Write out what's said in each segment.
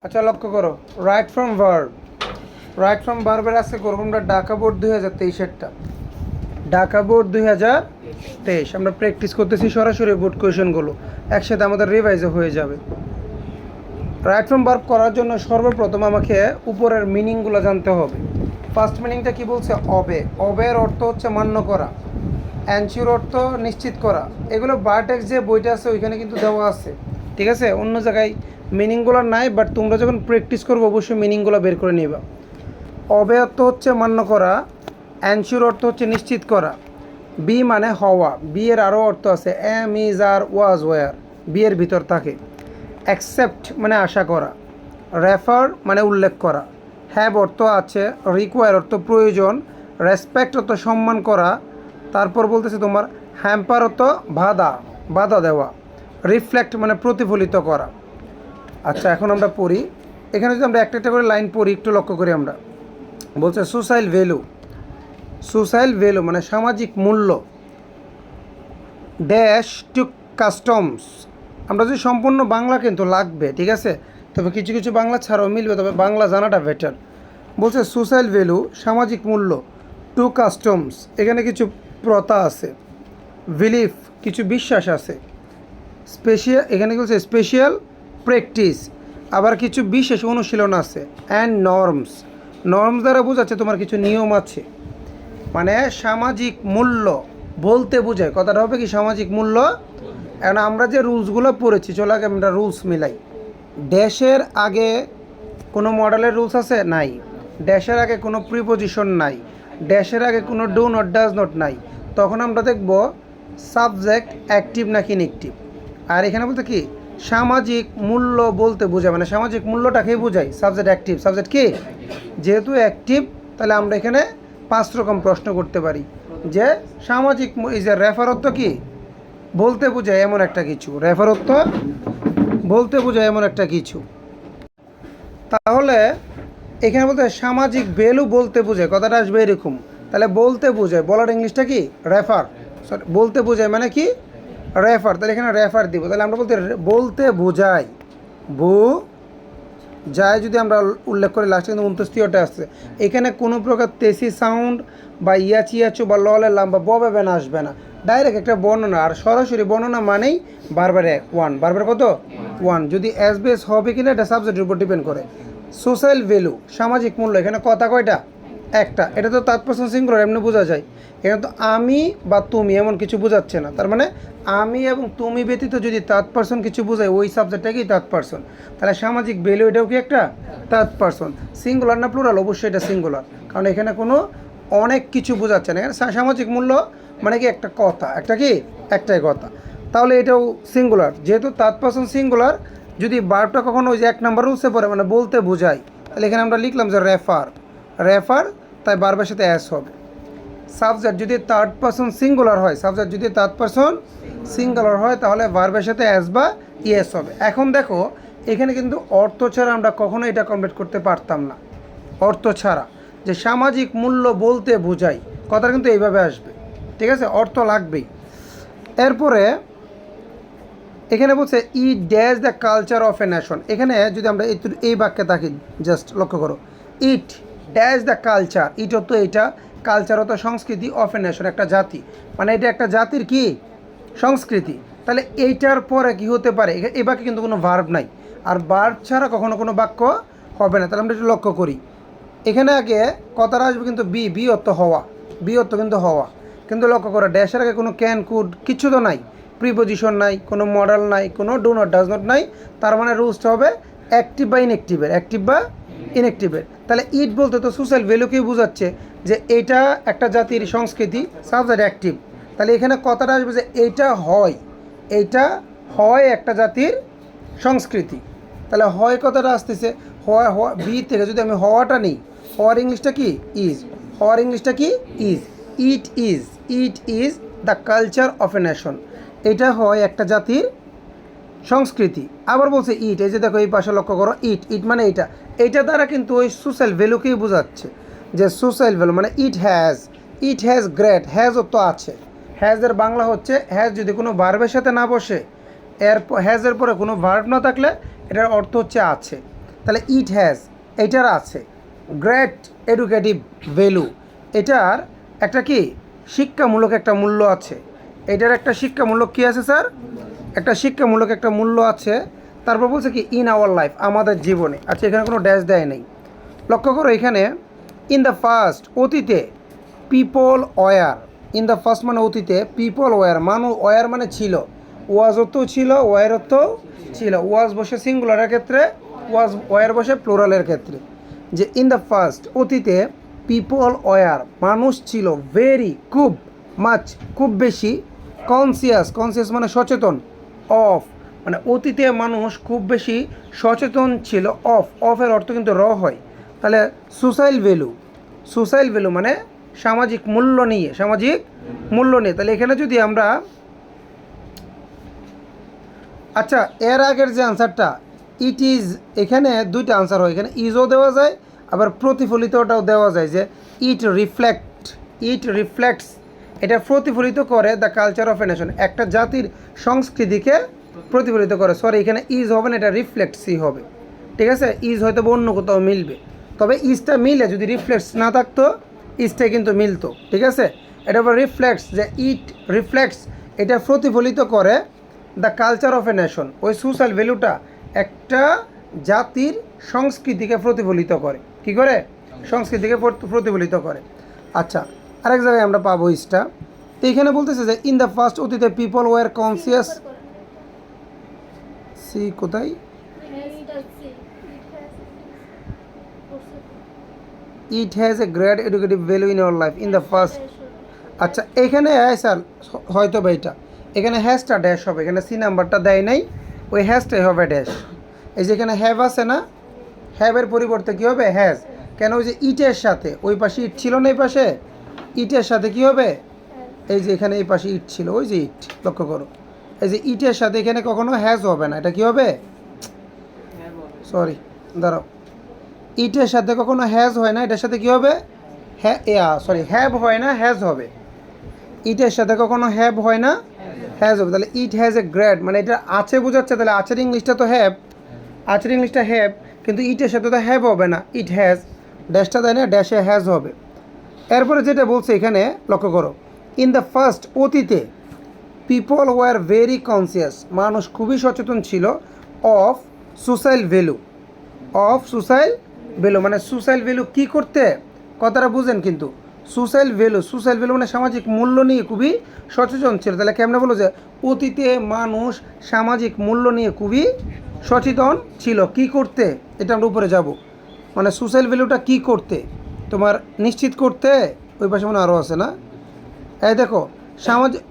আচ্ছা লক্ষ্য করো, right from verb. Right from ভার্বের আজকে করবো আমরা ঢাকা বোর্ড 2023-এরটা। ঢাকা বোর্ড 2023 আমরা প্র্যাকটিস করতেছি সরাসরি বোর্ড কোয়েশনগুলো, একসাথে আমাদের রিভাইজও হয়ে যাবে। রাইট ফ্রম ভার্ব করার জন্য সর্বপ্রথম আমাকে উপরের মিনিংগুলো জানতে হবে। ফার্স্ট মিনিংটা কি বলছে? অবে। অবের অর্থ হচ্ছে মান্য করা, অ্যানসিওর অর্থ নিশ্চিত করা। এগুলো বারটেক্স যে বইটা আছে ওইখানে কিন্তু দেওয়া আছে, ঠিক আছে? অন্য জায়গায় মিনিংগুলো নাই, বাট তোমরা যখন প্র্যাকটিস করবো অবশ্যই মিনিংগুলো বের করে নিবা। অবে অর্থ হচ্ছে মান্য করা, অ্যানসিওর অর্থ হচ্ছে নিশ্চিত করা, বি মানে হওয়া, বি এর আরও অর্থ আছে, am is are was were, be এর ভিতর থাকে। অ্যাকসেপ্ট মানে আশা করা, রেফার মানে উল্লেখ করা, হ্যাভ অর্থ আছে, রিকোয়ার অর্থ প্রয়োজন, রেসপেক্ট অর্থ সম্মান করা, তারপর বলতেছে তোমার হ্যাম্পার অর্থ বাধা, বাধা দেওয়া, রিফ্লেক্ট মানে প্রতিফলিত করা। আচ্ছা এখন আমরা পড়ি, এখানে যদি আমরা একটা একটা করে লাইন পড়ি একটু লক্ষ্য করি আমরা। বলছে সোশ্যাল ভ্যালু, সোশ্যাল ভ্যালু মানে সামাজিক মূল্য, ড্যাশ টু কাস্টমস। আমরা যদি সম্পূর্ণ বাংলা কিন্তু লাগবে, ঠিক আছে, তবে কিছু কিছু বাংলা ছাড়াও মিলবে, তবে বাংলা জানাটা বেটার। বলছে সোশ্যাল ভ্যালু সামাজিক মূল্য, টু কাস্টমস এখানে কিছু প্রথা আছে, বিলিফ কিছু বিশ্বাস আছে, স্পেশিয়াল এখানে বলছে স্পেশাল প্র্যাকটিস আবার কিছু বিশেষ অনুশীলন আছে, অ্যান্ড নর্মস, নর্মস দ্বারা বোঝাচ্ছে তোমার কিছু নিয়ম আছে। মানে সামাজিক মূল্য বলতে বোঝায়, কথাটা হবে কি সামাজিক মূল্য। এখন আমরা যে রুলসগুলো পড়েছি, চলো আগে আমরা রুলস মিলাই। ড্যাশের আগে কোনো মডেলের রুলস আছে? নাই। ড্যাশের আগে কোনো প্রিপোজিশন নাই, ড্যাশের আগে কোনো ডু নট ডাজ নট নাই। তখন আমরা দেখব সাবজেক্ট অ্যাক্টিভ নাকি ইনঅ্যাক্টিভ। আর এখানে বলতে কি সামাজিক মূল্য বলতে বোঝায়, মানে সামাজিক মূল্যটাকেই বোঝায়। সাবজেক্ট অ্যাক্টিভ, সাবজেক্ট কি যেহেতু অ্যাক্টিভ, তাহলে আমরা এখানে 5 রকম প্রশ্ন করতে পারি যে সামাজিক এই যে রেফার অর্থ কি বলতে বোঝায় এমন একটা কিছু, রেফার অর্থ বলতে বোঝায় এমন একটা কিছু। তাহলে এখানে বলতে সামাজিক ভ্যালু বলতে বোঝায়, কথাটা আসবে এরকম। তাহলে বলতে বোঝায়, বলার ইংলিশটা কি রেফার, সরি বলতে বোঝায় মানে কি রেফার, তাহলে এখানে রেফার দিব। তাহলে আমরা বলতে বোঝায়, যায় যদি আমরা উল্লেখ করি লাস্টে কিন্তু 29টা আসছে। এখানে কোনো প্রকার তেসি সাউন্ড বা ইয়াচু বা ললের লাম বা ববেবেন আসবে না, ডাইরেক্ট একটা বর্ণনা। আর সরাসরি বর্ণনা মানেই বারবার ওয়ান, বারবার কত ওয়ান। যদি এস বেস হবে কিনা এটা সাবজেক্টের উপর ডিপেন্ড করে। সোশ্যাল ভ্যালু সামাজিক মূল্য, এখানে কথা কয়টা? একটা। এটা তো থার্ড পারসন সিঙ্গুলার, এমনি বোঝা যায়। এখানে তো আমি বা তুমি এমন কিছু বোঝাচ্ছে না, তার মানে আমি এবং তুমি ব্যতীত যদি থার্ড পারসন কিছু বোঝায় ওই সাবজেক্টটাকেই থার্ড পারসন। তাহলে সামাজিক ভ্যালু এটাও কি একটা থার্ড পারসন। সিঙ্গুলার না প্লুরাল? অবশ্যই এটা সিঙ্গুলার, কারণ এখানে কোনো অনেক কিছু বোঝাচ্ছে না। এখানে সামাজিক মূল্য মানে কি একটা কথা, একটা কি একটাই কথা। তাহলে এটাও সিঙ্গুলার, যেহেতু থার্ড পারসন সিঙ্গুলার। যদি বারটা কখনো ওই যে 1 নাম্বার রুলসে পড়ে মানে বলতে বোঝায়, তাহলে এখানে আমরা লিখলাম যে রেফার, রেফার, তাই বারবার সাথে অ্যাস হবে। সাবজেক্ট যদি থার্ড পারসন সিঙ্গুলার হয়, সাবজেক্ট যদি থার্ড পারসন সিঙ্গুলার হয় তাহলে ভার্বের সাথে অ্যাস বা ইয়েস হবে। এখন দেখো এখানে কিন্তু অর্থ ছাড়া আমরা কখনো এটা কমপ্লিট করতে পারতাম না। অর্থ ছাড়া যে সামাজিক মূল্য বলতে বোঝায়, কথাটা কিন্তু এইভাবে আসবে, ঠিক আছে? অর্থ লাগবেই। এরপরে এখানে বলছে ই dash the culture of a nation. এখানে যদি আমরা এই বাক্যে থাকি, জাস্ট লক্ষ্য করো, it dash the culture, it অর্থ এইটা, কালচার অর্থ সংস্কৃতি, অফ এ নেশন একটা জাতি, মানে এটা একটা জাতির কি সংস্কৃতি। তাহলে এইটার পরে কি হতে পারে? এই বাক্যে কিন্তু কোনো ভার্ব নাই, আর ভার্ব ছাড়া কখনো কোনো বাক্য হবে না। তাহলে আমরা একটু লক্ষ্য করি, এখানে আগে কথাটা আসবে কিন্তু বি, বি অর্থ হওয়া, বি অর্থ কিন্তু হওয়া। কিন্তু লক্ষ্য করো ড্যাশের আগে কোনো ক্যান কুড কিছু তো নাই, প্রিপোজিশন নাই, কোনো মডেল নাই, কোনো ডু নট ডাজ নট নাই। তার মানে রুলসটা হবে অ্যাক্টিভ বা ইনঅ্যাক্টিভের, অ্যাক্টিভ বা ইনঅ্যাক্টিভের। তাহলে ইট বলতে তো সোশ্যাল ভ্যালুকেই বোঝাচ্ছে যে এইটা একটা জাতির সংস্কৃতি, সাবজেক্ট অ্যাক্টিভ। তাহলে এখানে কথাটা আসবে যে এইটা হয়, এইটা হয় একটা জাতির সংস্কৃতি। তাহলে হয় কথাটা আসতেছে হয়, বি থেকে যদি আমি হওয়াটা নিই, হওয়ার ইংলিশটা কি ইজ, হওয়ার ইংলিশটা কি is. It is, it is the culture of a nation, এটা হয় একটা জাতির সংস্কৃতি। আবার বলছে ইট, এই যে দেখো এই পাশে লক্ষ্য করো, ইট, ইট মানে এইটা, এইটা দ্বারা কিন্তু ওই সোশ্যাল ভ্যালুকেই বোঝাচ্ছে যে সোশ্যাল ভ্যালু মানে ইট হ্যাজ গ্রেট, হ্যাজ তো আছে, হ্যাজের বাংলা হচ্ছে হ্যাজ যদি কোনো ভার্বের সাথে না বসে, হ্যাজের পরে কোনো ভার্ব না থাকলে এটার অর্থ হচ্ছে আছে। তাহলে ইট হ্যাজ, এটার আছে গ্রেট এডুকেটিভ ভ্যালু, এটার একটা কি শিক্ষামূলক একটা মূল্য আছে, এটার একটা শিক্ষামূলক কী আছে স্যার, একটা শিক্ষামূলক একটা মূল্য আছে। তারপর বলছে কি ইন আওয়ার লাইফ, আমাদের জীবনে। আচ্ছা এখানে কোনো ড্যাশ দেয় নেই, লক্ষ্য করো এখানে ইন দ্য ফার্স্ট, অতীতে people were, in the first মানে অতীতে, পিপল ওয়ার মানুষ, ওয়ার মানে ছিল, ওয়াজ অর্থও ছিল, ওয়ার অর্থও ছিল, ওয়াজ বসে সিঙ্গুলারের ক্ষেত্রে, ওয়ার বসে প্লোরালের ক্ষেত্রে। যে ইন দ্য ফার্স্ট অতীতে পিপল ওয়ার মানুষ ছিল, ভেরি খুব, মাচ খুব বেশি, কনসিয়াস মানে সচেতন, অফ মানে অতীতে মানুষ খুব বেশি সচেতন ছিল, অফের অর্থ কিন্তু হয়। তাহলে সোশ্যাল ভ্যালু মানে সামাজিক মূল্য নিয়ে, তাহলে এখানে যদি আমরা, আচ্ছা এর আগের যে আনসারটা ইট ইজ, এখানে দুইটা আনসার হয়, এখানে ইজও দেওয়া যায় আবার প্রতিফলিতটাও দেওয়া যায়, যে ইট রিফ্লেক্টস এটা প্রতিফলিত করে the culture of a nation, একটা জাতির সংস্কৃতিকে প্রতিফলিত করে। সরি এখানে ইজ হবে না, এটা রিফ্লেক্টসই হবে, ঠিক আছে। ইজ হয়তো অন্য কোথাও মিলবে, তবে ইজটা মিলে, যদি রিফ্লেক্টস না থাকতো ইজটা কিন্তু মিলতো, ঠিক আছে। এটা আবার রিফ্লেক্টস, যে ইট রিফ্লেক্টস এটা প্রতিফলিত করে the culture of a nation, ওই সোশ্যাল ভ্যালুটা একটা জাতির সংস্কৃতিকে প্রতিফলিত করে, কি করে, সংস্কৃতিকে প্রতিফলিত করে। আচ্ছা আরেক জায়গায় আমরা পাবো ইসটা, তো এখানে বলতেছে যে ইন দ্য ফার্স্ট অতীতে পিপল ওয়ার কনসিয়াস, সি কোথায়, it has a great educative value in our life in the first. আচ্ছা এখানে স্যার হয়তো বা এখানে হ্যাশটা ড্যাশ হবে, এখানে সি নাম্বারটা দেয় নাই, ওই হ্যাশটাই হবে ড্যাশ। এই যে এখানে হ্যাভ আছে না, হ্যাভের পরিবর্তে কী হবে হ্যাজ, কেন ওই যে ইটের সাথে, ওই পাশে ইট ছিল না, এই পাশে ইটের সাথে কী হবে, এই যে এখানে এই পাশে ইট ছিল, ওই যে ইট, লক্ষ্য করো এই যে ইটের সাথে এখানে কখনো হ্যাজ হবে না, এটা কী হবে, সরি দাঁড়াও, ইটের সাথে কখনো হ্যাজ হয় না, এটার সাথে কী হবে, হ্যাভ হয় না, হ্যাজ হবে, ইটের সাথে কখনো হ্যাভ হয় না, হ্যাজ হবে। তাহলে ইট হ্যাজ এ গ্রেড মানে এটা আছে বোঝাচ্ছে, তাহলে আছের ইংলিশটা তো হ্যাভ, আছের ইংলিশটা হ্যাভ, কিন্তু ইটের সাথে তো হ্যাভ হবে না, ইট হ্যাজ, ড্যাশটা দেয় না, ড্যাশে হ্যাজ হবে। এরপরে যেটা বলছে এখানে লক্ষ্য করো, ইন দ্য ফার্স্ট অতীতে পিপল ওয়ার ভেরি কনসিয়াস মানুষ খুবই সচেতন ছিল, অফ সোশ্যাল ভ্যালু, মানে সোশ্যাল ভ্যালু কী করতে, কথাটা বুঝেন কিন্তু, সোশ্যাল ভ্যালু মানে সামাজিক মূল্য নিয়ে খুবই সচেতন ছিল। তাহলে কেমনে বলো যে অতীতে মানুষ সামাজিক মূল্য নিয়ে খুবই সচেতন ছিল, কি করতে, এটা আমরা উপরে যাব, মানে সোশ্যাল ভ্যালুটা কী করতে, তোমার নিশ্চিত করতে, ওই পাশে মনে আরও আছে না, এই দেখো সামাজিক,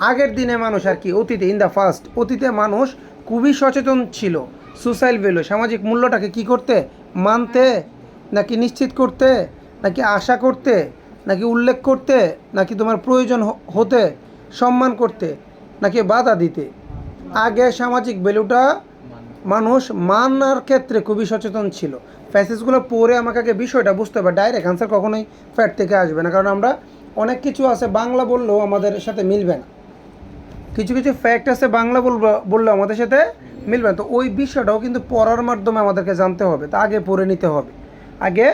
আগের দিনে মানুষ আর কি, অতীতে ইন দ্য ফার্স্ট অতীতে মানুষ খুবই সচেতন ছিল, সোশ্যাল ভ্যালু সামাজিক মূল্যটাকে কি করতে, মানতে, নাকি নিশ্চিত করতে, নাকি আশা করতে, নাকি উল্লেখ করতে, নাকি তোমার প্রয়োজন হতে সম্মান করতে, নাকি বাধা দিতে। আগে সামাজিক ভ্যালুটা মানুষ মানার ক্ষেত্রে খুবই সচেতন ছিল। প্যাসেজগুলো পড়ে আমাকে আগে বিষয়টা বুঝতে হবে, ডাইরেক্ট আনসার কখনোই ফ্যাট থেকে আসবে না, কারণ আমরা অনেক কিছু আছে বাংলা বললেও আমাদের সাথে মিলবে না, কিছু ফ্যাক্ট আছে বাংলা বললেও আমাদের সাথে মিলবে না, তো ওই বিষয়টাও কিন্তু পড়ার মাধ্যমে আমাদেরকে জানতে হবে, তা আগে পড়ে নিতে হবে, আগে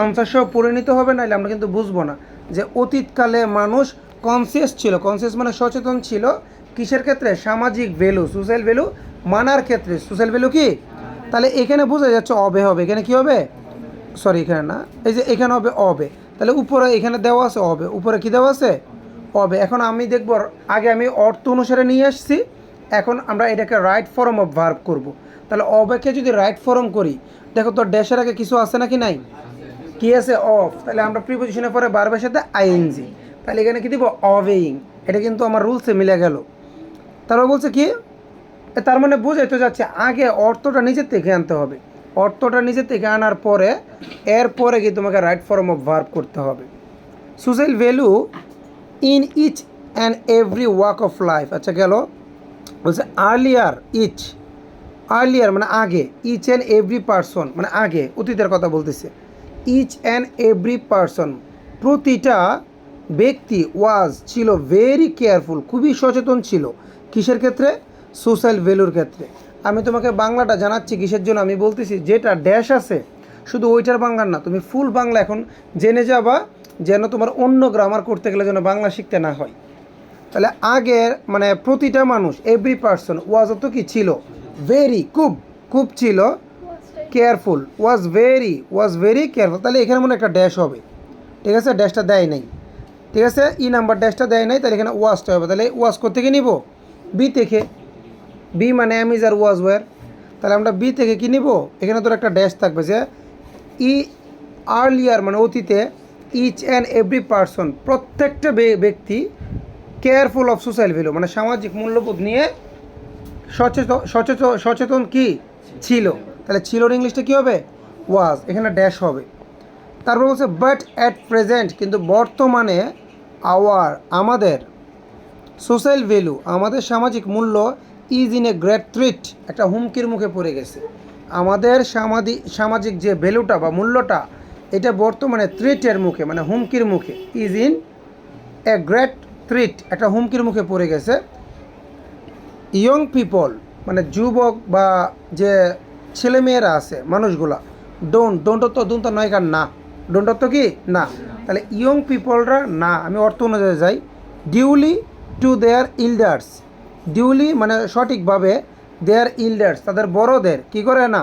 আনসার সব পড়ে নিতে হবে, নাহলে আমরা কিন্তু বুঝবো না যে অতীতকালে মানুষ কনসিয়াস ছিল, কনসিয়াস মানে সচেতন ছিল, কিসের ক্ষেত্রে, সামাজিক ভ্যালু সোশ্যাল ভ্যালু মানার ক্ষেত্রে, সোশ্যাল ভ্যালু কি, তাহলে এখানে বোঝা যাচ্ছে অবে হবে, এখানে কি হবে, সরি এখানে না, এই যে এখানে হবে অবে, তাহলে উপরে এখানে দেওয়া আছে অবে, উপরে কি দেওয়া আছে অবে। এখন আমি দেখব, আগে আমি অর্থ অনুসারে নিয়ে আসছি, এখন আমরা এটাকে রাইট ফর্ম অফ ভার্ব করব। তাহলে অবেকে যদি রাইট ফর্ম করি, দেখো তো ড্যাশের আগে কিছু আছে নাকি নাই, কি আছে অফ, তাহলে আমরা প্রিপোজিশনের পরে ভার্বের সাথে আইএনজি, তাহলে এখানে কি দিব অবেইং, এটা কিন্তু আমার রুলসে মিলে গেল। তারপর বলছে কি, তার মানে বোঝাইতে যাচ্ছে আগে অর্থটা নিজের থেকে আনতে হবে, অর্থটা নিজের থেকে আনার পরে এরপরে কি তোমাকে রাইট ফর্ম অফ ভার্ব করতে হবে। Social value in each and every walk of life, আচ্ছা গেল, বলছে আর্লিয়ার মানে আগে, ইচ অ্যান্ড এভরি পারসন মানে আগে, অতীতের কথা বলতেছে, ইচ অ্যান্ড এভরি পারসন প্রতিটা ব্যক্তি ওয়াজ ছিল ভেরি কেয়ারফুল খুবই সচেতন ছিল, কিসের ক্ষেত্রে, সোশ্যাল ভ্যালুর ক্ষেত্রে। আমি তোমাকে বাংলাটা জানাচ্ছি কিসের জন্য, আমি বলতেছি যেটা ড্যাশ আছে শুধু ওইটার বাংলা না, তুমি ফুল বাংলা এখন জেনে যাবা, যেন তোমার অন্য গ্রামার করতে গেলে যেন বাংলা শিখতে না হয়। তাহলে আগের মানে প্রতিটা মানুষ, এভরি পার্সন ওয়াজ তো কি ছিল, ভেরি খুব খুব ছিল কেয়ারফুল, ওয়াজ ভেরি কেয়ারফুল। তাহলে এখানে মনে একটা ড্যাশ হবে, ঠিক আছে, ড্যাশটা দেয় নাই, ঠিক আছে, ই নাম্বার ড্যাশটা দেয় নাই, তাহলে এখানে ওয়াজটা হবে। তাহলে ওয়াজ থেকে নিব বি থেকে, বি মানে am is are was were. তাহলে আমরা বি থেকে কী নিব, এখানে তোর একটা ড্যাশ থাকবে যে ই আর্লিয়ার মানে অতীতে, ইচ অ্যান্ড এভরি পার্সন প্রত্যেকটা ব্যক্তি কেয়ারফুল অফ সোশ্যাল ভ্যালু মানে সামাজিক মূল্যবোধ নিয়ে সচেতন কি ছিল। তাহলে ছিলোর ইংলিশটা কী হবে, ওয়াজ, এখানে ড্যাশ হবে। তারপর বলছে বাট অ্যাট প্রেজেন্ট, কিন্তু বর্তমানে আমাদের সোশ্যাল ভ্যালু আমাদের সামাজিক মূল্য is in a great threat, একটা হুমকির মুখে পড়ে গেছে। আমাদের সামাজিক যে ভ্যালুটা বা মূল্যটা এটা বর্তমানে থ্রিটের মুখে মানে হুমকির মুখে, is in a great threat, একটা হুমকির মুখে পড়ে গেছে। ইয়ং পিপল মানে যুবক বা যে ছেলেমেয়েরা আছে মানুষগুলা, ডোন্ট তো দুন তো নয় কার না, ডোন্ট তো কি না, তাহলে ইয়ং পিপলরা না, আমি অর্থ অনুযায়ী যাই, duly to their elders, duly মানে সঠিকভাবে, দেয়ার ইল্ডার্স তাদের বড়দের কি করে না,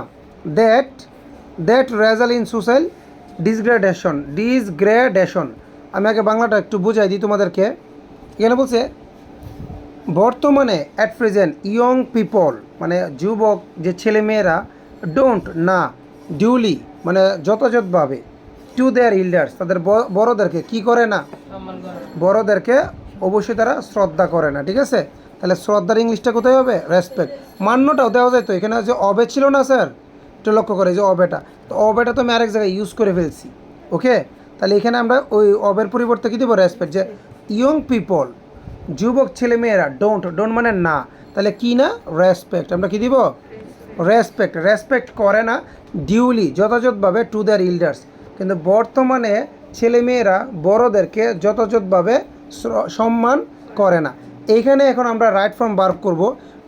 দ্যাট রেজাল্ট ইন সোশ্যাল ডিসগ্রেডেশন। আমি আগে বাংলাটা একটু বুঝাই দিই তোমাদেরকে। এখানে বলছে বর্তমানে অ্যাট প্রেজেন্ট ইয়ং পিপল মানে যুবক যে ছেলেমেয়েরা, ডোন্ট না, ডিউলি মানে যথাযথভাবে, টু দেয়ার ইল্ডার্স তাদের বড়দেরকে কি করে না, বড়দেরকে অবশ্যই তারা শ্রদ্ধা করে না, ঠিক আছে। তাহলে শ্রদ্ধার ইংলিশটা কোথায় হবে, রেসপেক্ট। মান্যটাও দেওয়া যায় তো, এখানে যে অবে ছিল না স্যার, একটু লক্ষ্য করে যে অবেটা, তো অবেটা তো আমি আরেক জায়গায় ইউজ করে ফেলছি, ওকে। তাহলে এখানে আমরা ওই অবের পরিবর্তে কী দেবো, রেসপেক্ট, যে ইয়ং পিপল যুবক ছেলেমেয়েরা, ডোন্ট মানে না, তাহলে কি না, রেসপেক্ট, আমরা কি দিব, রেসপেক্ট করে না ডিউলি যথাযথভাবে টু দেয়ার ইল্ডার্স, কিন্তু বর্তমানে ছেলেমেয়েরা বড়দেরকে যথাযথভাবে সম্মান করে না। এইখানে এখন আমরা রাইট ফর্ম ভার্ব করব।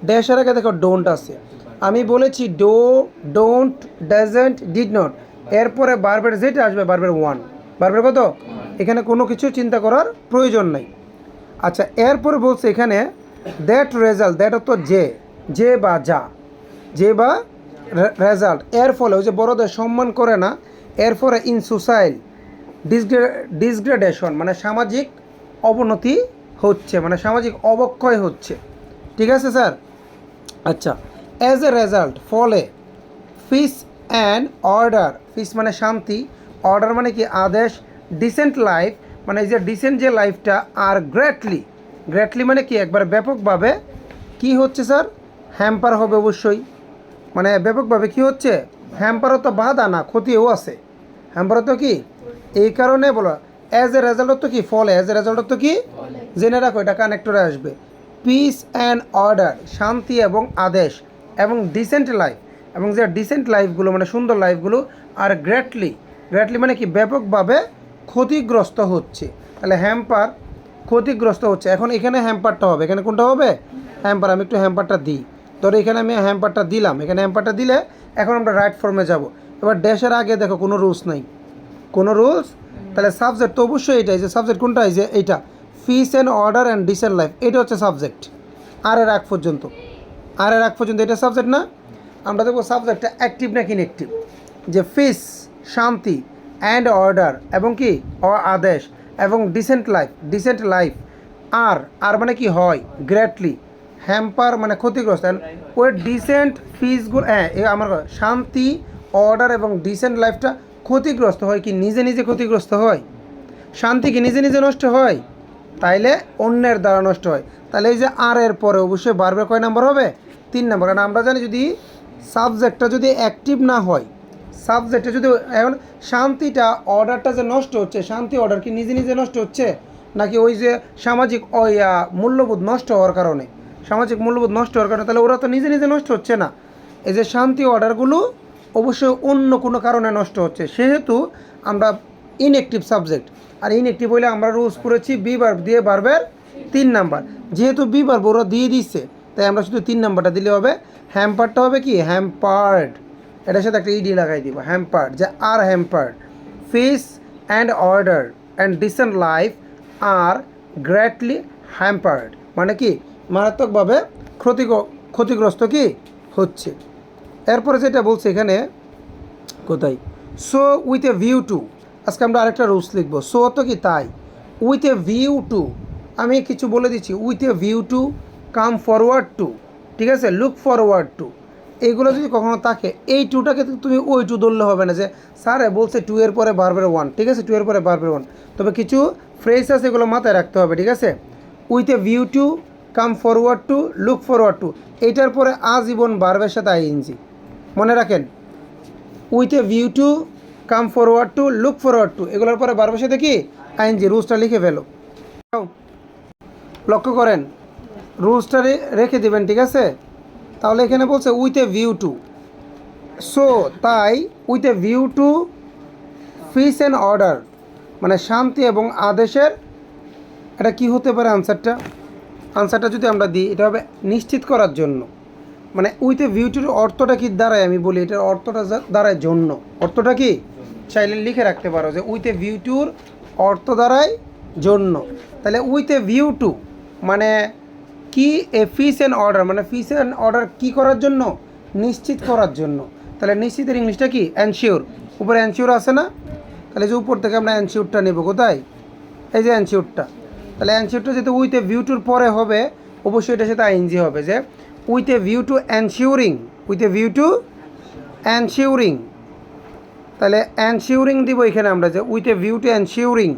ড্যাশের আগে দেখো ডোন্ট আছে, আমি বলেছি ডোন্ট, ডাজন্ট, ডিড নট, এরপরে ভার্বের যেটা আসবে ভার্বের ওয়ান, ভার্বের কত, এখানে কোনো কিছু চিন্তা করার প্রয়োজন নাই। আচ্ছা, এরপরে বলছে এখানে দ্যাট রেজাল্ট, দ্যাট অর্থ যে বা যা, যে বা রেজাল্ট, এর ফলে ওই যে বড়দের সম্মান করে না, এর ফলে ইন সোসাইল ডিসগ্রেডেশন মানে সামাজিক অবনতি হচ্ছে, মানে সামাজিক অবক্ষয় হচ্ছে, ঠিক আছে স্যার। আচ্ছা, অ্যাজ এ রেজাল্ট ফলে পিস অ্যান্ড অর্ডার, পিস মানে শান্তি, অর্ডার মানে কি আদেশ, ডিসেন্ট লাইফ মানে এই যে ডিসেন্ট যে লাইফটা, আর গ্রেটলি মানে কি একবার ব্যাপকভাবে কি হচ্ছে স্যার, হ্যাম্পার হবে অবশ্যই, মানে ব্যাপকভাবে কি হচ্ছে, হ্যাম্পারও তো বাধা না, ক্ষতিও আছে, হ্যাম্পারও তো কি, এই কারণে বলো অ্যাজ এ রেজাল্ট তো কি ফলে, অ্যাজ এ রেজাল্ট তো কি, জেনে রাখো এটা কানেক্টরে আসবে, পিস অ্যান্ড অর্ডার শান্তি এবং আদেশ, এবং ডিসেন্ট লাইফ এবং যে ডিসেন্ট লাইফগুলো মানে সুন্দর লাইফগুলো, আর গ্রেটলি মানে কি ব্যাপকভাবে ক্ষতিগ্রস্ত হচ্ছে। তাহলে হ্যাম্পার ক্ষতিগ্রস্ত হচ্ছে, এখন এখানে হ্যাম্পারটা হবে, এখানে কোনটা হবে, হ্যাম্পার। আমি একটু হ্যাম্পারটা দিই, ধরো এখানে আমি হ্যাম্পারটা দিলাম, এখানে হ্যাম্পারটা দিলে এখন আমরা রাইট ফর্মে যাব। এবার ড্যাশের আগে দেখো কোনো রুলস নাই, কোনো রুলস, তাহলে সাবজেক্ট তো অবশ্যই এটাই, যে সাবজেক্ট কোনটা, এই যে এইটা, piece and order and decent life, এটা হচ্ছে সাবজেক্ট, আর এর আগ পর্যন্ত এটা সাবজেক্ট না। আমরা দেখবো সাবজেক্টটা অ্যাক্টিভ নাকি ইনঅ্যাক্টিভ, যে পিস শান্তি, অ্যান্ড অর্ডার এবং কি আদেশ, এবং ডিসেন্ট লাইফ, আর মানে কি হয়, গ্রেটলি, হ্যাম্পার মানে ক্ষতিগ্রস্ত, ওই ডিসেন্ট পিসগুলো, হ্যাঁ আমার শান্তি, অর্ডার এবং ডিসেন্ট লাইফটা ক্ষতিগ্রস্ত হয়, কি নিজে ক্ষতিগ্রস্ত হয়, শান্তি কি নিজে নষ্ট হয়, তাইলে অন্যের দ্বারা নষ্ট হয়। তাহলে এই যে আর এর পরে অবশ্যই ভার্বের কয় নাম্বার হবে, 3 নাম্বার, কারণ আমরা জানি যদি সাবজেক্টটা যদি অ্যাক্টিভ না হয়, সাবজেক্টে যদি এখন শান্তিটা অর্ডারটা যে নষ্ট হচ্ছে, শান্তি অর্ডার কি নিজে নষ্ট হচ্ছে, নাকি ওই যে সামাজিক ওই মূল্যবোধ নষ্ট হওয়ার কারণে, তাহলে ওরা তো নিজে নষ্ট হচ্ছে না, এই যে শান্তি অর্ডারগুলো অবশ্যই অন্য কোনো কারণে নষ্ট হচ্ছে, সেহেতু আমরা ইনঅ্যাক্টিভ সাবজেক্ট, আর ইনঅ্যাক্টিভ হইলে আমরা রুলস করেছি বি ভার্ব দিয়ে ভার্বের 3 নাম্বার, যেহেতু বি ভার্ব ওরা দিয়ে দিচ্ছে, তাই আমরা শুধু 3 নাম্বারটা দিলে হবে। হ্যাম্পারটা হবে কি হ্যাম্পার্ড, এটার সাথে একটা ইডি লাগাই দিব, হ্যাম্পার্ড, যে are hampered. Peace and order and decent life are greatly hampered, মানে কি মারাত্মকভাবে ক্ষতিগ্রস্ত কি হচ্ছে। এরপরে যেটা বলছে এখানে কোথায়, so with a view two, আজকে আমরা আরেকটা রুলস লিখবো। সো তো কি তাই, উইথ এ ভিউ টু, আমি কিছু বলে দিচ্ছি, with a view to, come forward to, ঠিক আছে, লুক ফরওয়ার্ড টু, এইগুলো যদি কখনো থাকে, এই টুটাকে তুমি ওই টু ধরলে হবে না যে স্যারে বলছে 2 এর পরে বারবার 1, ঠিক আছে, 2 এর পরে বারবার 1, তবে কিছু ফ্রেজ আছে এগুলো মাথায় রাখতে হবে, ঠিক আছে। With a view to, come forward to, look forward to, এইটার পরে আজীবন বারবের সাথে আইএনজি, মনে রাখেন। With a view to, come forward to, look forward to, এগুলোর পরে বারবের সাথে কি আইএনজি, রুলসটা লিখে ফেলো। লক্ষ্য করেন, রুলসটা রেখে দেবেন, ঠিক আছে। তাহলে এখানে বলছে with a view to, so তাই with a view to peace and order, মানে শান্তি এবং আদেশের, এটা কি হতে পারে আনসারটা যদি আমরা দিই, এটা হবে নিশ্চিত করার জন্য। মানে উইথ এ ভিউ টুর অর্থটা কি দাঁড়ায়, আমি বলি এটার অর্থটা দাঁড়ায় জন্য, অর্থটা কি চাইলে লিখে রাখতে পারো যে উইথ এ ভিউ টুর অর্থ দাঁড়ায় জন্য। তাহলে উইথ এ ভিউ টু মানে কি, এ ফিস অ্যান্ড অর্ডার, মানে ফিস অ্যান্ড অর্ডার কী করার জন্য, নিশ্চিত করার জন্য। তাহলে নিশ্চিতের ইংলিশটা কি এনশিওর, উপরে এনশিওর আছে না, তাহলে যে উপর থেকে আমরা এনশিওরটা নেব, কোথায়, এই যে এনশিওরটা। তাহলে এনশিওরটা যেহেতু উইথ এ ভিউ টুর পরে হবে, অবশ্যই এটার সাথে আইএনজি হবে, যে with a view to ensuring, with a view to ensuring, তাহলে এনশিওরিং দিব এখানে আমরা, যে with a view to ensuring,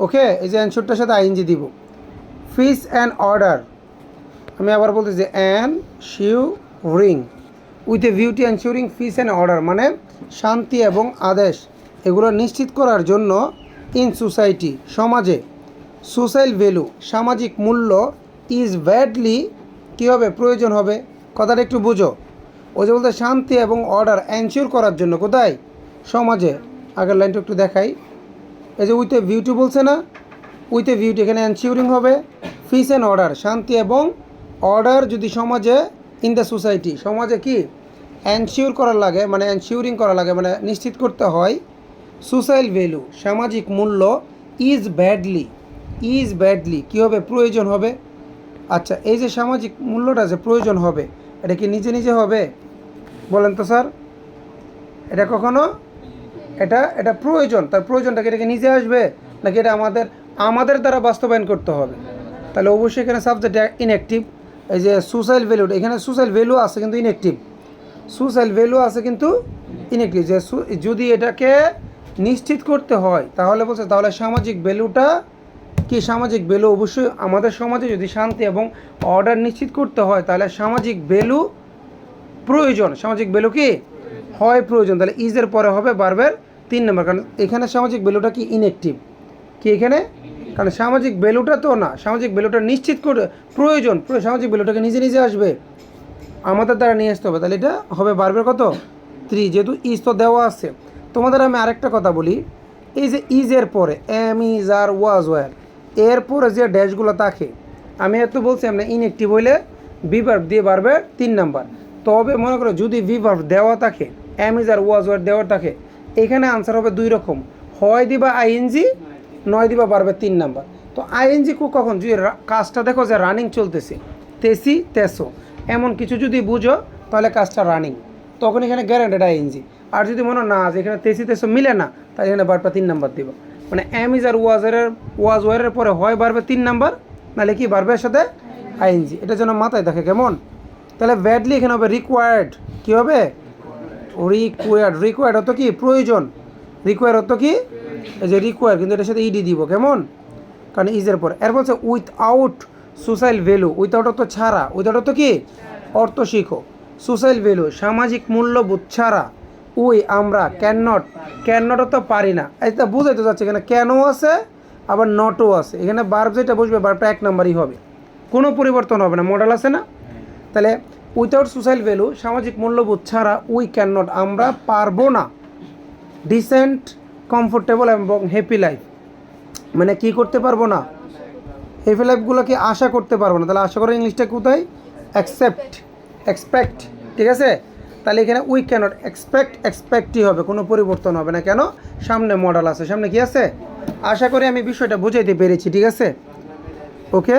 okay, এই যে এনশিওরটার সাথে আইএনজি দিব। ফিস অ্যান্ড অর্ডার, আমি আবার বলতেছি ensuring, with a view to ensuring peace and order, মানে শান্তি এবং আদেশ এগুলো নিশ্চিত করার জন্য, ইন সোসাইটি, সমাজে, সোশ্যাল ভ্যালু, সামাজিক মূল্য, ইজ ব্যাডলি, কী হবে, প্রয়োজন হবে। কথাটা একটু বুঝো, ওই যে বলতে শান্তি এবং অর্ডার এনশিওর করার জন্য, কোথায়, সমাজে। আগের লাইনটা একটু দেখাই, এই যে উইথ এ ভিউ টু বলছে না, উইথ এ ভিউ টু এখানে এনশিওরিং হবে, পিস অ্যান্ড অর্ডার, শান্তি এবং অর্ডার যদি সমাজে, ইন দ্য সোসাইটি, সমাজে কি এনশিওর করার লাগে, মানে এনশিওরিং করা লাগে, মানে নিশ্চিত করতে হয়। সোশ্যাল ভ্যালু, সামাজিক মূল্য, ইজ ব্যাডলি কী হবে, প্রয়োজন হবে। আচ্ছা, এই যে সামাজিক মূল্যটা যে প্রয়োজন হবে, এটা কি নিজে নিজে হবে, বলেন তো স্যার, এটা কখনো, এটা প্রয়োজন, তার প্রয়োজনটাকে এটাকে নিজে আসবে, নাকি এটা আমাদের দ্বারা বাস্তবায়ন করতে হবে। তাহলে অবশ্যই এখানে সাবজেক্ট ইনঅ্যাক্টিভ, এই যে সোশ্যাল ভ্যালু, এখানে সোশ্যাল ভ্যালু আছে কিন্তু ইনঅ্যাক্টিভ, সোশ্যাল ভ্যালু আছে কিন্তু ইনঅ্যাক্টিভ, যে যদি এটাকে নিশ্চিত করতে হয়, তাহলে বলছে, তাহলে সামাজিক ভ্যালুটা কি, সামাজিক ভ্যালু অবশ্যই আমাদের সমাজে যদি শান্তি এবং অর্ডার নিশ্চিত করতে হয়, তাহলে সামাজিক ভ্যালু প্রয়োজন, সামাজিক ভ্যালু কি হয় প্রয়োজন। তাহলে ইজের পরে হবে বারবার 3 নম্বর, কারণ এখানে সামাজিক ভ্যালুটা কি ইনঅ্যাক্টিভ, কি এখানে, কারণ সামাজিক ভ্যালুটা তো না, সামাজিক ভ্যালুটা নিশ্চিত করে প্রয়োজন, সামাজিক ভ্যালুটাকে নিজে নিজে আসবে, আমাদের দ্বারা নিয়ে আসতে হবে। তাহলে এটা হবে বারবার কত 3, যেহেতু ইজ তো দেওয়া আছে। তোমাদের আমি আরেকটা কথা বলি, এই যে ইজের পরে am, is, are, was, were, এরপরে যে ড্যাশগুলো থাকে, আমি এত বলছি আমরা ইনঅ্যাক্টিভ হইলে ভিভার্ব দিয়ে বাড়বে 3 নাম্বার। তবে মনে করো যদি ভিভার্ব দেওয়া থাকে, am, is, are, was, were দেওয়া থাকে, এখানে আনসার হবে 2 রকম, হয় দিবা আইএনজি, নয় দিবা বাড়বে 3 নাম্বার। তো আইএনজি কখন, যদি কাজটা দেখো যে রানিং চলতেছে, তেসি তেসো এমন কিছু যদি বুঝো, তাহলে কাজটা রানিং, তখন এখানে গ্যারান্টেড আইএনজি। আর যদি মনে না যে এখানে তেসি তেসো মিলে না, তাহলে এখানে বারবার 3 নাম্বার দিব। মানে এম, ইজ, আর, ওয়াজ, ওয়ারের পরে হয় বাড়বে 3 নাম্বার, নাহলে কি বাড়বে এর সাথে আইএনজি, এটা যেন মাথায় থাকে, কেমন। তাহলে ব্যাডলি এখানে হবে রিকোয়ার্ড, কী হবে, রিকোয়ার্ড হতো কি প্রয়োজন, রিকোয়ার হতো কি, এই যে রিকোয়ার, কিন্তু এটার সাথে ইডি দিব, কেমন, কারণ ইজের পর। এর বলছে উইথআউট সোশ্যাল ভ্যালু, উইথআউট অর্থ ছাড়া, উইথআউট অর্থ কি অর্থ শিখো, সোশ্যাল ভ্যালু সামাজিক মূল্যবোধ ছাড়া, আমরা ক্যান নট অর্থ পারি না, এটা বুঝাইতে যাচ্ছে, এখানে ক্যানও আছে আবার নটও আছে, এখানে বার্ব যেটা বসবে বার্বটা 1 নাম্বারই হবে, কোনো পরিবর্তন হবে না, মডেল আছে না। তাহলে উইথআউট সোশ্যাল ভ্যালু, সামাজিক মূল্যবোধ ছাড়া, ক্যান নট, আমরা পারবো না, ডিসেন্ট, কমফোর্টেবল এবং হ্যাপি লাইফ, মানে কি করতে পারবো না, হেভি লাইফগুলোকে আশা করতে পারবো না, তাহলে আশা করার ইংলিশটা কোথায়? এক্সপেক্ট। ঠিক আছে, তাহলে এখানে উই ক্যানট এক্সপেক্টই হবে, কোনো পরিবর্তন হবে না। কেন? সামনে মডেল আছে, সামনে কি আছে? আশা করি আমি বিষয়টা বুঝাইতে পেরেছি। ঠিক আছে, ওকে।